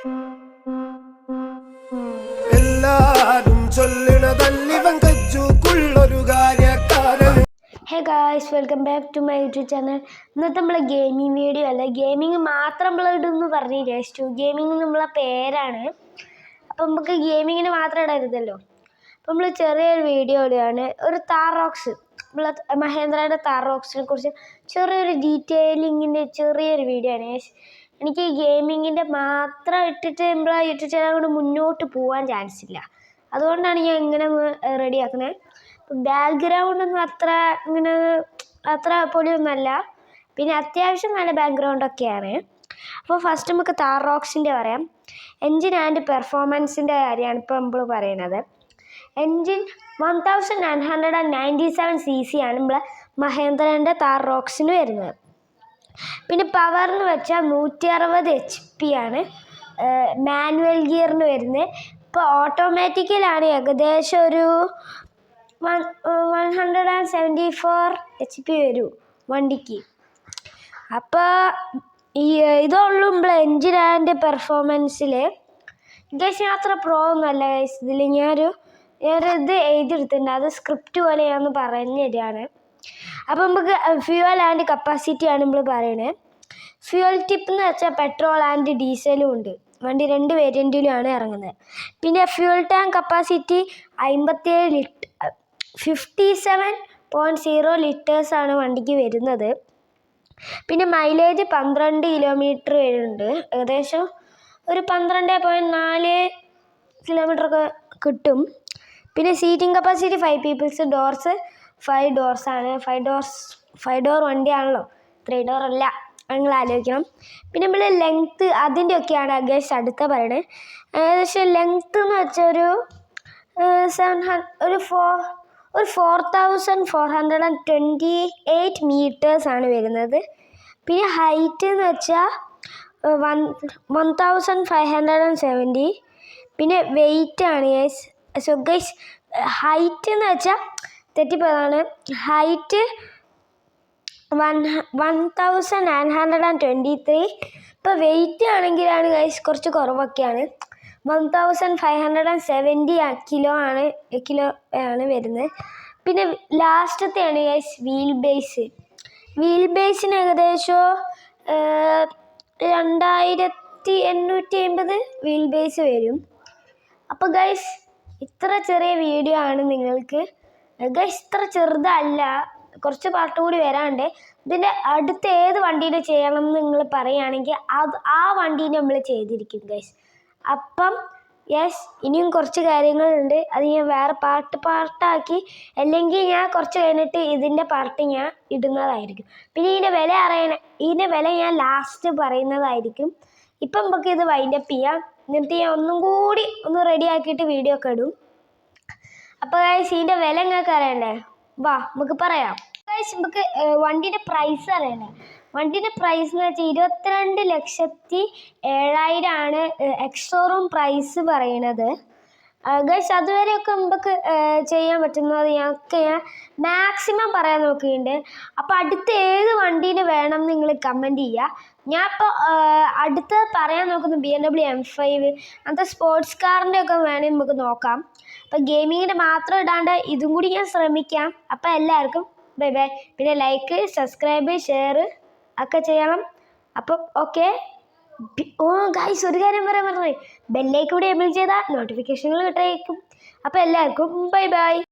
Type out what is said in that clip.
Hey guys, welcome back to my YouTube channel. ഇന്നത്തെ നമ്മളെ gaming video അല്ല, gaming മാത്രം നമ്മൾ ഇടുന്നു പറഞ്ഞില്ലേ. ഗെയിമിംഗ് നമ്മളെ പേരാണ്. അപ്പം നമുക്ക് ഗെയിമിങ്ങിന് മാത്രം ഇടരുതല്ലോ. അപ്പം നമ്മൾ ചെറിയൊരു വീഡിയോ ഇടുകയാണ്. ഒരു താർ റോക്സ്, നമ്മളെ മഹേന്ദ്രയുടെ താർ റോക്സിനെ കുറിച്ച് ചെറിയൊരു ഡീറ്റെയിലിങ്ങിൻ്റെ ചെറിയൊരു വീഡിയോ ആണ്. എനിക്ക് ഈ ഗെയിമിങ്ങിൻ്റെ മാത്രം ഇട്ടിട്ട് നമ്മളെ യൂട്യൂബ് ചാനൽ കൊണ്ട് മുന്നോട്ട് പോകാൻ ചാൻസ് ഇല്ല. അതുകൊണ്ടാണ് ഞാൻ ഇങ്ങനെ റെഡിയാക്കുന്നത്. ബാക്ക്ഗ്രൗണ്ടൊന്നും അത്ര പൊളിയൊന്നുമല്ല, പിന്നെ അത്യാവശ്യം നല്ല ബാക്ക്ഗ്രൗണ്ടൊക്കെയാണ്. അപ്പോൾ ഫസ്റ്റ് നമുക്ക് താർ റോക്സിൻ്റെ പറയാം. എൻജിൻ ആൻഡ് പെർഫോമൻസിൻ്റെ കാര്യമാണ് ഇപ്പോൾ നമ്മൾ പറയുന്നത്. എൻജിൻ 1997 cc ആണ് നമ്മളെ മഹേന്ദ്രൻ്റെ താർ റോക്സിന് വരുന്നത്. പിന്നെ പവർ എന്ന് വെച്ചാൽ 160 HP ആണ് മാനുവൽ ഗിയറിന് വരുന്നത്. ഇപ്പോൾ ഓട്ടോമാറ്റിക്കലാണ് ഏകദേശം ഒരു 174 HP വരും വണ്ടിക്ക്. അപ്പോൾ ഇതുള്ളൂ നമ്മളെ എൻജിൻ ആൻഡ് പെർഫോമൻസിൽ. ഗൈസ് ഞാൻ അത്ര പ്രോ ഒന്നുമല്ല ഗൈസ്. ഇതിൽ ഞാനൊരു ഇത് എഴുതിയെടുത്തിട്ടുണ്ട്, അത് സ്ക്രിപ്റ്റ് പോലെ ഞാൻ പറഞ്ഞു തരികയാണ്. അപ്പോൾ നമുക്ക് ഫ്യൂവൽ ആൻഡ് കപ്പാസിറ്റിയാണ് നമ്മൾ പറയുന്നത്. ഫ്യൂവൽ ടിപ്പ് എന്ന് വെച്ചാൽ പെട്രോൾ ആൻഡ് ഡീസലും ഉണ്ട്. വണ്ടി 2 വേരിയൻറ്റിലുമാണ് ഇറങ്ങുന്നത്. പിന്നെ ഫ്യൂവൽ ടാങ്ക് കപ്പാസിറ്റി 57.0 ലിറ്റേഴ്സാണ് വണ്ടിക്ക് വരുന്നത്. പിന്നെ മൈലേജ് 12 കിലോമീറ്റർ വരുന്നുണ്ട്. ഏകദേശം ഒരു 12.4 കിലോമീറ്ററൊക്കെ കിട്ടും. പിന്നെ സീറ്റിംഗ് കപ്പാസിറ്റി 5 പീപ്പിൾസ്, ഡോർസ് 5 ഡോർസാണ്. 5 ഡോർ വണ്ടിയാണല്ലോ, 3 ഡോർ അല്ല, നിങ്ങൾ ആലോചിക്കണം. പിന്നെ നമ്മൾ ലെങ്ത്ത് അതിൻ്റെയൊക്കെയാണ് ഗൈസ് അടുത്ത പറയണത്. ഏകദേശം ലെങ്ത്ത് എന്ന് വെച്ചാൽ ഒരു 4428 മീറ്റേഴ്സാണ് വരുന്നത്. പിന്നെ ഹൈറ്റ് എന്ന് വെച്ചാൽ 1570. പിന്നെ വെയിറ്റ് ആണ് ഗൈസ്. സോ ഗൈസ് ഹൈറ്റ് എന്ന് വെച്ചാൽ തെറ്റിപ്പോയതാണ്. ഹൈറ്റ് 1923. ഇപ്പോൾ വെയിറ്റ് ആണെങ്കിലാണ് ഗൈസ് കുറച്ച് കുറവൊക്കെയാണ്. 1570 കിലോ ആണ് വരുന്നത്. പിന്നെ ലാസ്റ്റത്തെയാണ് ഗൈസ് വീൽ ബേസ്. വീൽ ബേസിന് ഏകദേശം 2850 വീൽ ബേസ് വരും. അപ്പോൾ ഗൈസ് ഇത്ര ചെറിയ വീഡിയോ ആണ് നിങ്ങൾക്ക്. ഗൈസ് ഇത്ര ചെറുതല്ല, കുറച്ച് പാർട്ട് കൂടി വരാണ്ട്. ഇതിൻ്റെ അടുത്ത ഏത് വണ്ടീനെ ചെയ്യണം എന്ന് നിങ്ങൾ പറയുകയാണെങ്കിൽ ആ വണ്ടീനെ നമ്മൾ ചെയ്തിരിക്കും ഗൈസ്. അപ്പം യെസ്, ഇനിയും കുറച്ച് കാര്യങ്ങളുണ്ട്, അത് ഞാൻ വേറെ പാർട്ടാക്കി, അല്ലെങ്കിൽ ഞാൻ കുറച്ച് കഴിഞ്ഞിട്ട് ഇതിൻ്റെ പാർട്ട് ഞാൻ ഇടുന്നതായിരിക്കും. പിന്നെ ഇതിൻ്റെ വില ഞാൻ ലാസ്റ്റ് പറയുന്നതായിരിക്കും. ഇപ്പം നമുക്ക് ഇത് വൈൻഡപ്പ് ചെയ്യാം, എന്നിട്ട് ഞാൻ ഒന്നും കൂടി റെഡി ആക്കിയിട്ട് വീഡിയോ ഒക്കെ ഇടും. അപ്പോൾ ഗൈസ് ഇതിൻ്റെ വില നിങ്ങൾക്ക് അറിയണ്ടേ? വാ നമുക്ക് പറയാം ഗൈസ്. നമുക്ക് വണ്ടീൻ്റെ പ്രൈസ് അറിയണ്ടേ? വണ്ടീൻ്റെ പ്രൈസ് എന്ന് വെച്ചാൽ 22,07,000 ആണ് എക്സ്-ഷോറൂം പ്രൈസ് പറയണത് ഗൈസ്. അതുവരെയൊക്കെ നമുക്ക് ചെയ്യാൻ പറ്റുന്നത് ഞാൻ മാക്സിമം പറയാൻ നോക്കിയിട്ടുണ്ട്. അപ്പോൾ അടുത്ത ഏത് വണ്ടീന് വേണം എന്ന് നിങ്ങൾ കമൻറ്റ് ചെയ്യുക. ഞാൻ ഇപ്പോൾ അടുത്ത് പറയാൻ നോക്കുന്നത് BMW M5 അങ്ങനത്തെ സ്പോർട്സ് കാറിൻ്റെ ഒക്കെ വേണമെങ്കിൽ നമുക്ക് നോക്കാം. അപ്പോൾ ഗെയിമിങ്ങിൻ്റെ മാത്രം ഇടാണ്ട് ഇതും കൂടി ഞാൻ ശ്രമിക്കാം. അപ്പോൾ എല്ലാവർക്കും ബൈ ബൈ. പിന്നെ ലൈക്ക്, സബ്സ്ക്രൈബ്, ഷെയർ ഒക്കെ ചെയ്യണം. അപ്പം ഓക്കെ. ഗൈസ് ഒരു കാര്യം പറയാൻ പറഞ്ഞത്, ബെല്ലൈക്കൻ കൂടി എനേബിൾ ചെയ്താൽ നോട്ടിഫിക്കേഷനുകൾ കിട്ടായിരിക്കും. അപ്പോൾ എല്ലാവർക്കും ബൈ ബൈ.